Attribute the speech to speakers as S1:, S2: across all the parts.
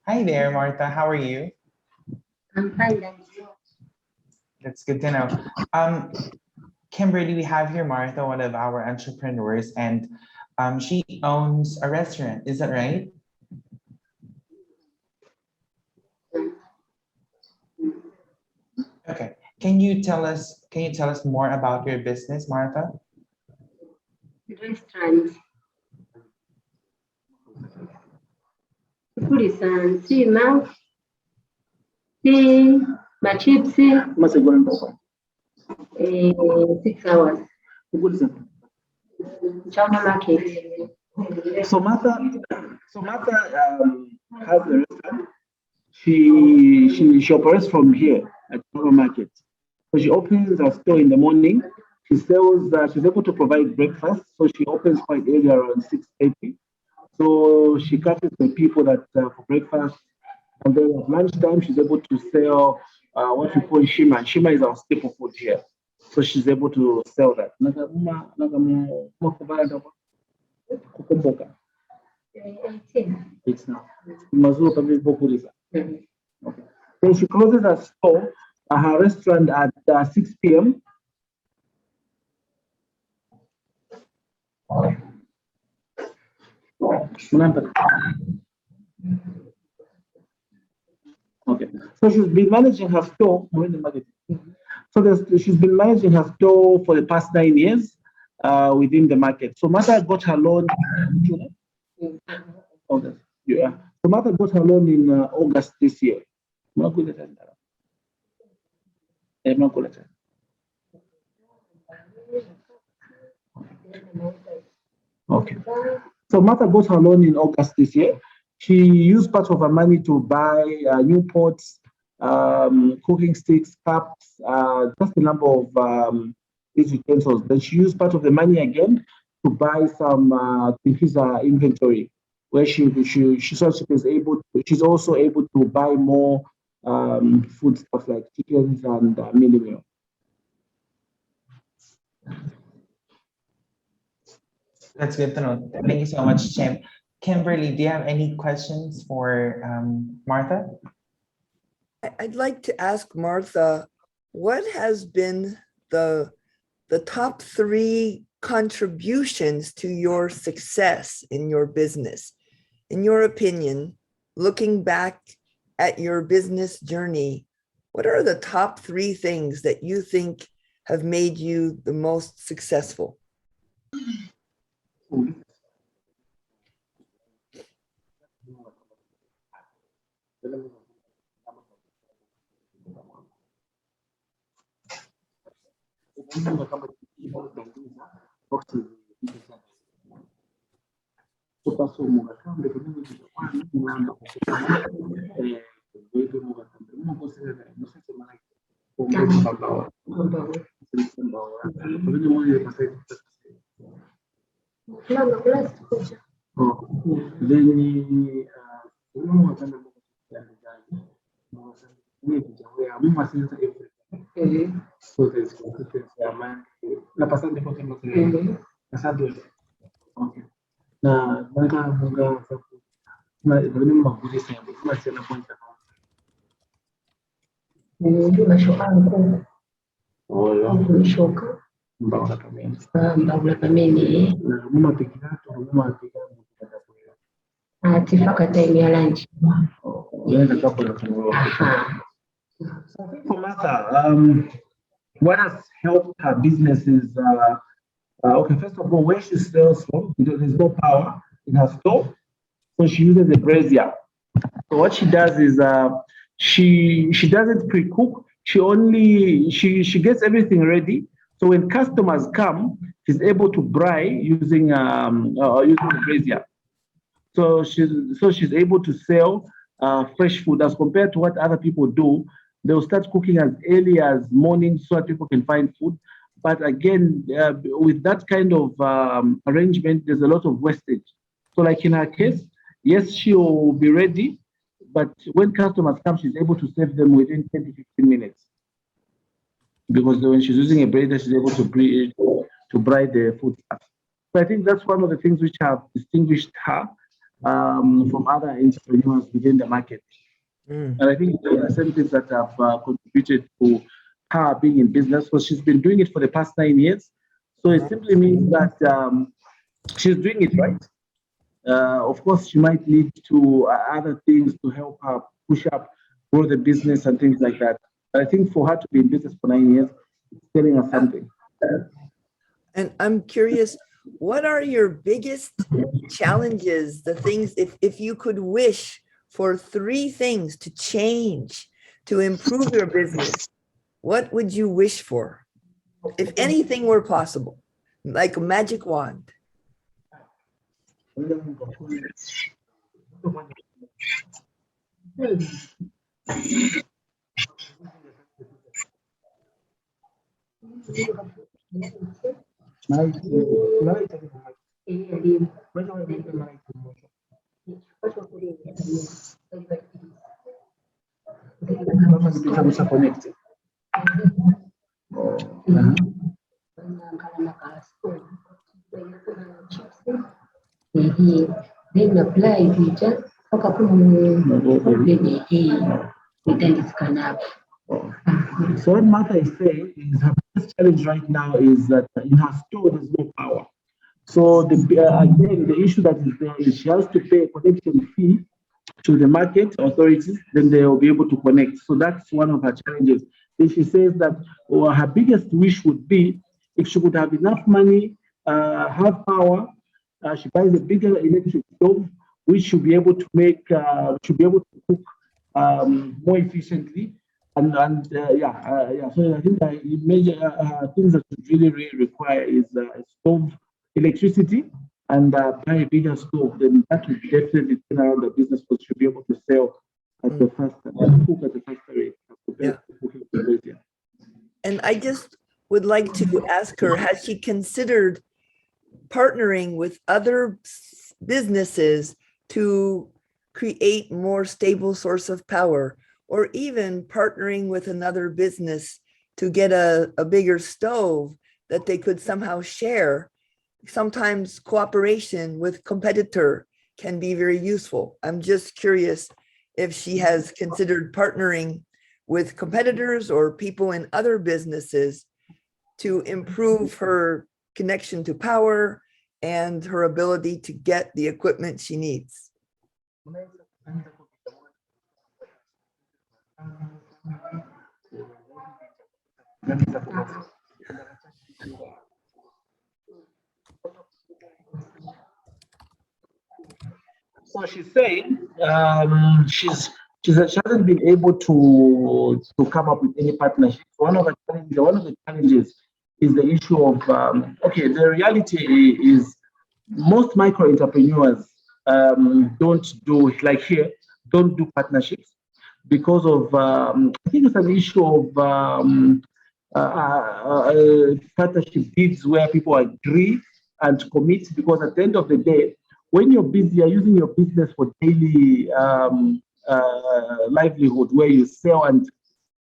S1: Hi there, Martha. How are you?
S2: I'm fine, thank you.
S1: That's good to know. Kimberly, we have here Martha, one of our entrepreneurs, and she owns a restaurant. Is that right? Okay. Can you tell us more about your business, Martha?
S2: Restaurant. Kulisa nsima, tea, chips, 6 hours. Chama market.
S3: So Martha has a restaurant. She operates from here at Java Market. So she opens a store in the morning. She sells. She's able to provide breakfast. So she opens quite early, around 6:30. So she catches the people that for breakfast, and then at lunchtime she's able to sell what we call shima. Shima is our staple food here. So she's able to sell that. It's now. Mazur public populism. Okay. Then she closes her store, her restaurant at 6 p.m. Okay. So she's been managing her store. She's been managing her store for the past 9 years within the market. So Martha got her loan. August. Yeah. So Martha got her loan in August this year. Okay. So Martha got her loan in August this year. She used part of her money to buy new pots, cooking sticks, cups, just a number of these utensils. Then she used part of the money again to buy some to increase her inventory, where she's also able to buy more food stuff like chickens and mini meal.
S1: That's good to know. Thank you so much, Tim. Kimberly, do you have any questions for Martha?
S4: I'd like to ask Martha, what has been the top 3 contributions to your success in your business? In your opinion, looking back at your business journey, what are the top 3 things that you think have made you the most successful?
S3: So there's consistency. La pasante por ejemplo, pasando okay. Na nanga munga na ibani mahuri sembo kuma sena pointa.
S2: Unashoka mkuu. Unashoka.
S3: Mbaula kameni.
S2: Mbaula kameni.
S3: Na muma pikirato muma pikirato.
S2: Tifaka time ya lunch.
S3: Unaenda kapo na kumroa. So I think for Martha, what has helped her business is okay, first of all, where she sells from, because there's no power in her store, so she uses a brazier. So what she does is she doesn't pre-cook. She gets everything ready. So when customers come, she's able to braai using the brazier. So she's able to sell fresh food as compared to what other people do. They'll start cooking as early as morning so that people can find food. But again, with that kind of arrangement, there's a lot of wastage. So like in her case, yes, she'll be ready, but when customers come, she's able to serve them within 10 to 15 minutes. Because when she's using a brazier, she's able to braai the food stuff. So I think that's one of the things which have distinguished her. from other entrepreneurs within the market.
S4: Mm.
S3: And I think there are certain things that have contributed to her being in business. So she's been doing it for the past 9 years. So it simply means that she's doing it right. Of course, she might need to other things to help her push up, grow the business and things like that. But I think for her to be in business for 9 years, it's telling us something.
S4: And I'm curious, what are your biggest challenges, the things, if you could wish for 3 things to change, to improve your business, what would you wish for? If anything were possible, like a magic wand.
S2: Then apply teacher
S3: So what Martha is saying is her biggest challenge right now is that in her store there's no power. So again, the issue that is there is she has to pay a connection fee to the market authorities, then they will be able to connect. So that's one of her challenges. Then she says that her biggest wish would be if she could have enough money, have power, she buys a bigger electric stove, which should be able to make, should be able to cook more efficiently. And yeah. So I think the major things that you really require is stove, electricity, and buy a bigger stove. Then that will definitely turn around the business because you'll be able to sell at the faster, cook at the faster rate.
S4: Yeah. And I just would like to ask her, has she considered partnering with other businesses to create more stable source of power, or even partnering with another business to get a bigger stove that they could somehow share? Sometimes cooperation with competitor can be very useful. I'm just curious if she has considered partnering with competitors or people in other businesses to improve her connection to power and her ability to get the equipment she needs.
S3: So she's saying she hasn't been able to come up with any partnership. One of the challenges is the issue of the reality is most micro entrepreneurs don't do partnerships because of I think it's an issue of partnership deeds where people agree and commit, because at the end of the day, when you're busy, you're using your business for daily livelihood where you sell, and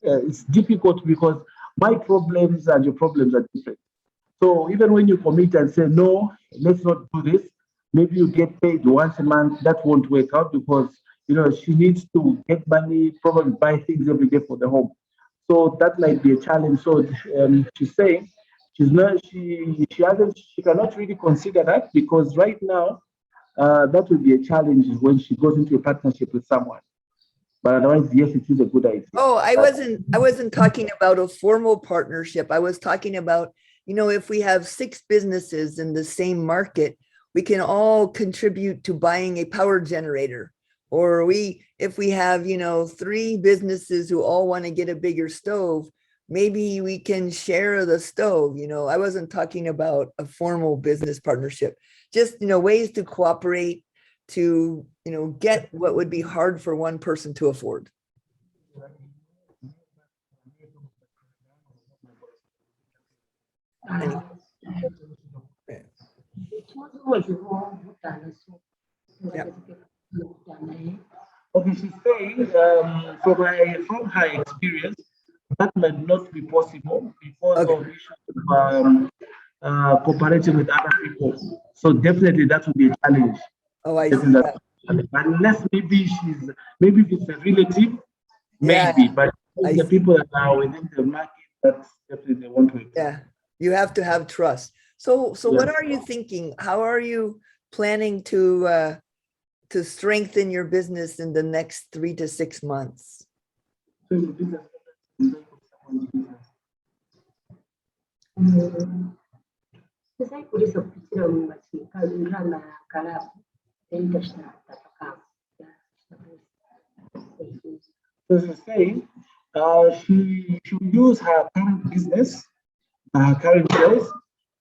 S3: it's difficult because my problems and your problems are different. So even when you commit and say, no, let's not do this, maybe you get paid once a month, that won't work out because, she needs to get money, probably buy things every day for the home. So that might be a challenge. So she's saying she cannot really consider that because right now, that will be a challenge when she goes into a partnership with someone. But otherwise, yes, it is a good idea.
S4: Oh, I wasn't talking about a formal partnership. I was talking about, if we have 6 businesses in the same market, we can all contribute to buying a power generator. Or if we have, 3 businesses who all want to get a bigger stove, maybe we can share the stove. I wasn't talking about a formal business partnership, just, ways to cooperate to, get what would be hard for one person to afford. Anyway. Yeah.
S3: Okay, she's saying from her experience, that might not be possible because of issues of cooperating with other people. So definitely that would be a challenge.
S4: Oh, I
S3: Getting
S4: see.
S3: that, unless maybe if it's a relative,
S4: Yeah,
S3: maybe, but
S4: I
S3: the
S4: see.
S3: people that are within the market, that's definitely they want to.
S4: Yeah, you have to have trust. So what
S3: Yes.
S4: are you thinking? How are you planning to strengthen your business in the next 3 to 6 months?
S3: So the business is very good business.
S2: Sai kuliso kupitia machika ndana kala tenda tapaka.
S3: So she's saying she should use her current business, her current sales,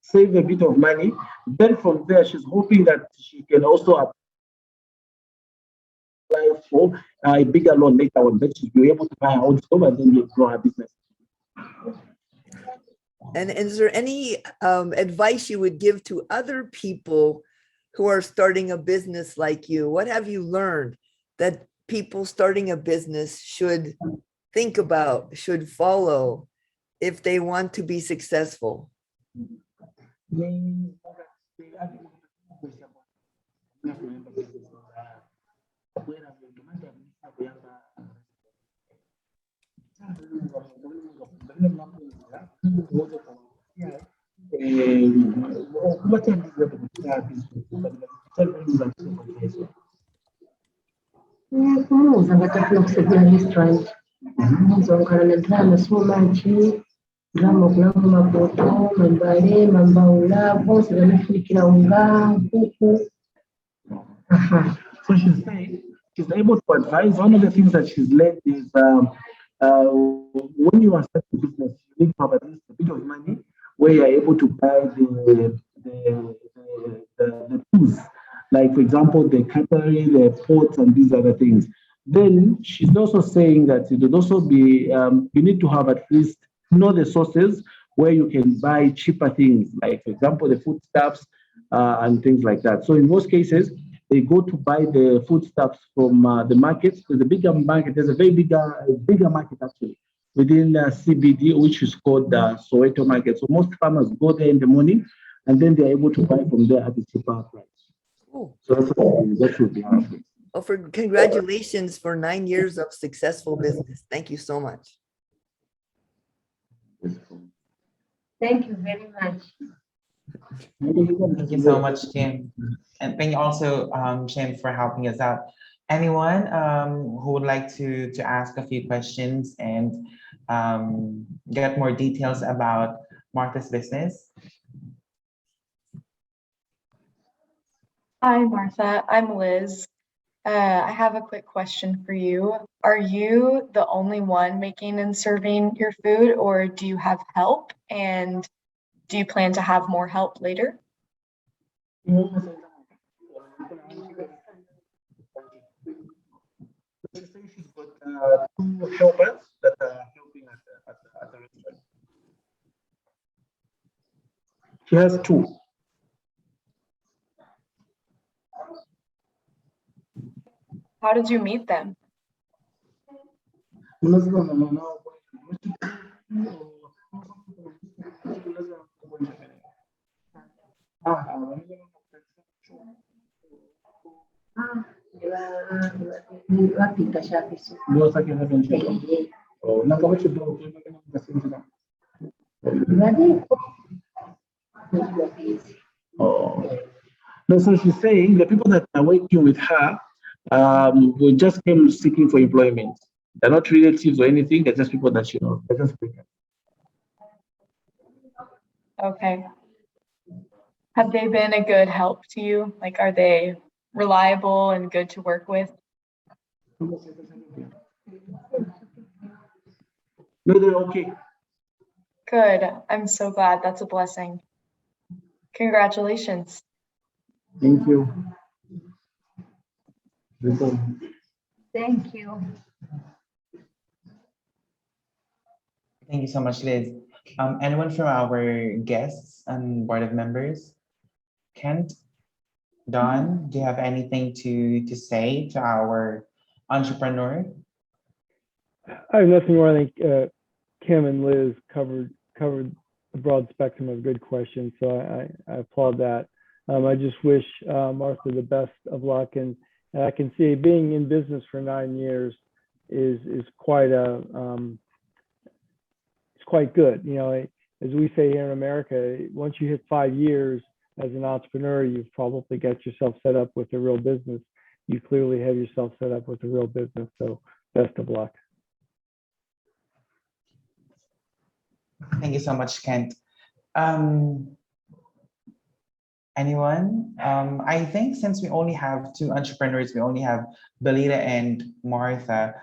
S3: save a bit of money. Then from there, she's hoping that she can also apply for a bigger loan later on. That she'll be able to buy her own store and then grow her business.
S4: And is there any advice you would give to other people who are starting a business like you? What have you learned that people starting a business should think about, should follow if they want to be successful?
S2: Kumuuza ngatafuna kusegula restaurant. Nzongana na drama so much. Drama kulamu mapoto, mambale, mambaula, bose banafunikira unga, kuku.
S3: So she's saying she's able to advise. One of the things that she's learned is when you are starting a business, you need to have at least a bit of money where you're able to buy the tools, like for example the cutlery, the pots, and these other things. Then she's also saying that it would also be you need to have at least know the sources where you can buy cheaper things, like for example the foodstuffs and things like that. So in most cases, they go to buy the foodstuffs from the markets. There's a bigger market. There's a very bigger market actually within CBD, which is called the Soweto market. So most farmers go there in the morning, and then they're able to buy from there at a cheaper price.
S4: Oh,
S3: So that should be happening.
S4: well, congratulations for 9 years of successful business. Thank you so much.
S2: Thank you very much.
S1: Thank you so much, Kim. And thank you also, Shem, for helping us out. Anyone who would like to ask a few questions and get more details about Martha's business?
S5: Hi, Martha. I'm Liz. I have a quick question for you. Are you the only one making and serving your food, or do you have help? And do you plan to have more help later?
S3: She's saying she's got two helpers that are helping at the restaurant. She has two.
S5: How did you meet them?
S2: Wapita shapisu.
S3: No, so she's saying the people that are working with her will just came seeking for employment. They're not relatives or anything, they're just people that she knows. They're just people.
S5: Okay. Have they been a good help to you? Like, are they reliable and good to work with?
S3: No, they're okay.
S5: Good. I'm so glad. That's a blessing. Congratulations.
S3: Thank you.
S2: Thank you.
S1: Thank you so much, Liz. Anyone from our guests and board of members? Kent, Don, do you have anything to say to our entrepreneur?
S6: I have nothing more. I think Kim and Liz covered a broad spectrum of good questions, so I applaud that. I just wish Martha the best of luck, and I can see being in business for 9 years is quite it's quite good. You know, as we say here in America, once you hit 5 years as an entrepreneur, you've probably got yourself set up with a real business. You clearly have yourself set up with a real business. So best of luck.
S1: Thank you so much, Kent. Anyone? I think since we only have 2 entrepreneurs, we only have Belita and Martha.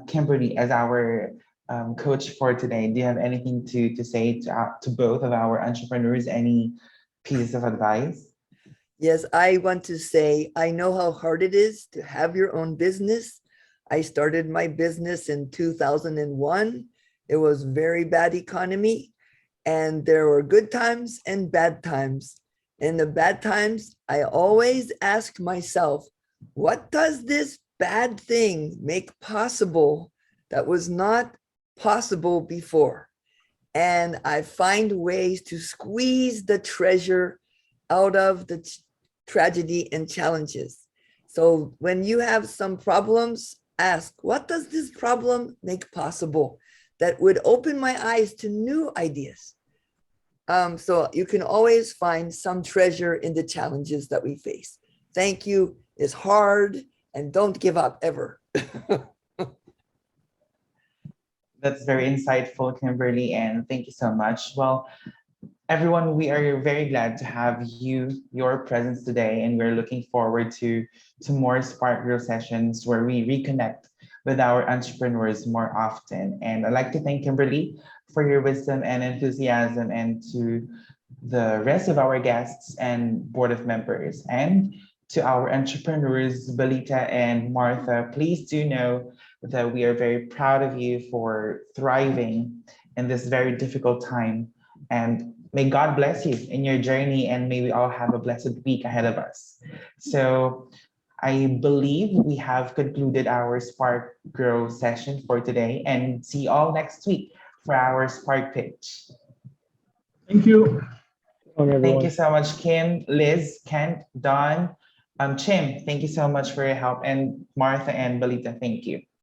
S1: Kimberly, as our coach for today, do you have anything to say to both of our entrepreneurs? Any pieces of advice?
S4: Yes, I want to say, I know how hard it is to have your own business. I started my business in 2001. It was very bad economy, and there were good times and bad times. In the bad times, I always ask myself, what does this bad thing make possible that was not possible before? And I find ways to squeeze the treasure out of the tragedy and challenges. So when you have some problems, ask, what does this problem make possible that would open my eyes to new ideas? So you can always find some treasure in the challenges that we face. Thank you. It's hard, and don't give up ever.
S1: That's very insightful, Kimberly, and thank you so much. Well, everyone, we are very glad to have your presence today, and we're looking forward to more Spark Girl sessions where we reconnect with our entrepreneurs more often. And I'd like to thank Kimberly for your wisdom and enthusiasm, and to the rest of our guests and board of members, and to our entrepreneurs, Belita and Martha. Please do know that we are very proud of you for thriving in this very difficult time. And may God bless you in your journey, and may we all have a blessed week ahead of us. So I believe we have concluded our Spark Grow session for today, and see you all next week for our Spark Pitch.
S3: Thank you.
S1: Thank you so much, Kim, Liz, Kent, Don, Chim, thank you so much for your help, and Martha and Belita, thank you.